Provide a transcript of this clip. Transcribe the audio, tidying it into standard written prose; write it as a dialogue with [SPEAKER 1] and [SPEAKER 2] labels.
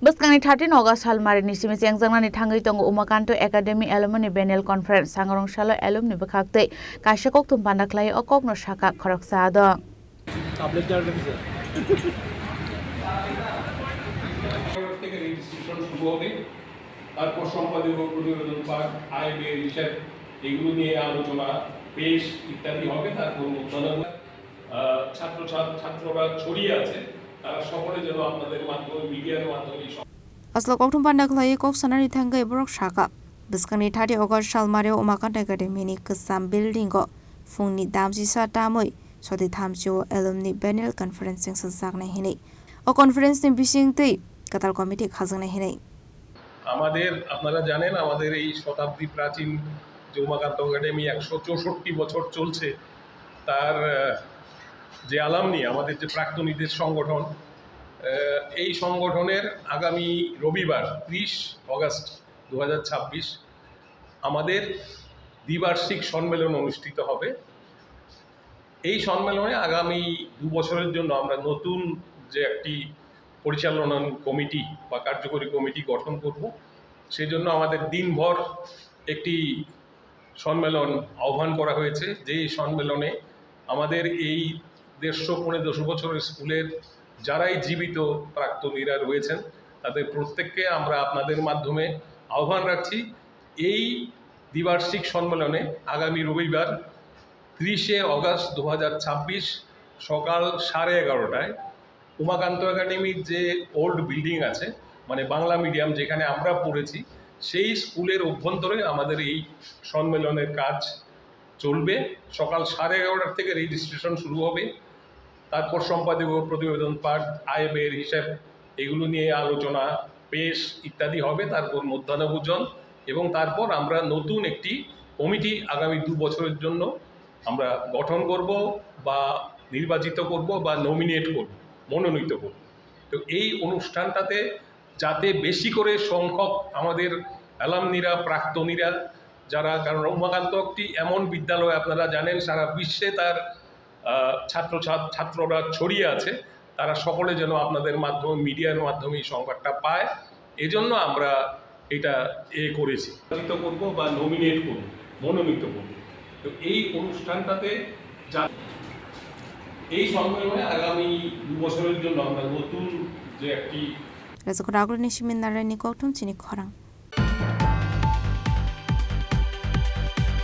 [SPEAKER 1] Beskangni 13 August halmari simi engjangnani thangai tongo Umakanto Academy Alumni Biennial Conference sangrong shalo alumni bekhakte kaisa koktum pandaklai okokno saka khoroksa adong
[SPEAKER 2] থেকে registration শুরু হবে তারপর সম্পাদক প্রতিবেদন পাঠ আয় ব্যয় হিসাব এগুলো নিয়ে আলোচনা পেশ ইত্যাদি হবে তারপর ছাত্ররা ছড়িয়ে আছে তারা সকলে যেন আপনাদের মাধ্যমে মিডিয়ার মাধ্যমে
[SPEAKER 3] Aslo koktum pandaklai kok sanani thangai borok saka Beskangni 30 August salmario Umakanto Academy ni kesam building go fungni damsi sa tamoi sodi thamjo alumni biennial conference sakna hini o conference ni bisingtei কাতার committee খাজনা হিনে
[SPEAKER 2] আমাদের আপনারা জানেন আমাদের এই শতাব্দী প্রাচীন যে Umakanta academy 164 বছর চলছে তার যে আলামনি আমাদের যে প্রাক্তনীদের সংগঠন এই সংগঠনের আগামী রবিবার 30 অগস্ট 2026 আমাদের দ্বিবার্ষিক সম্মেলন অনুষ্ঠিত হবে এই সম্মেলনে আগামী 2 বছরের জন্য আমরা নতুন যে একটি পরিচালনা কমিটি বা কার্যকরী কমিটি গঠন করব সেজন্য আমাদের দিনভর একটি সম্মেলন আহ্বান করা হয়েছে যে সম্মেলনে আমাদের এই 150-200 বছরের স্কুলের যারাই জীবিত প্রাক্তনীরা রয়েছেন তাদের প্রত্যেককে আমরা আপনাদের মাধ্যমে আহ্বান রাখছি এই দ্বিবার্ষিক সম্মেলনে আগামী রবিবার 30 অগস্ট 2026 সকাল 11:30টায় উমাকান্ত একাডেমির যে ওল্ড বিল্ডিং আছে মানে বাংলা মিডিয়াম যেখানে আমরা পড়েছি সেই স্কুলের অভ্যন্তরে আমাদের এই সম্মেলনের কাজ চলবে সকাল 11:30 থেকে রেজিস্ট্রেশন শুরু হবে তারপর সম্পাদক প্রতিবেদন পাঠ আয় ব্যয়ের হিসাব এগুলো নিয়ে আলোচনা পেশ ইত্যাদি হবে তারপর মধ্যাহ্নভোজন এবং তারপর আমরা নতুন একটি কমিটি আগামী 2 বছরের জন্য আমরা গঠন করব বা নির্বাচিত করব বা নমিনেট করব মনোনীত করব তো এই অনুষ্ঠানটাতে যাতে বেশি করে সংখ্যক আমাদের অ্যালামনিরা প্রাক্তনীরা যারা কারণ উমাকান্ত একটি এমন বিদ্যালয় আপনারা জানেন সারা বিশ্বে তার ছাত্ররা ছড়িয়ে আছে তারা সকলে যেন আপনাদের মাধ্যমে মিডিয়ার মাধ্যমে এই সংবাদটা পায় এজন্য আমরা এটা করেছি নির্বাচিত করব বা নমিনেট করব মনোনীত করব তো এই অনুষ্ঠানটাতে যা এই সম্মেলনে আগামী 2 বছরের জন্য আমরা নতুন যে একটি
[SPEAKER 3] রাজকোট আগ্রনি সিমিনারে নি koktum chini khorang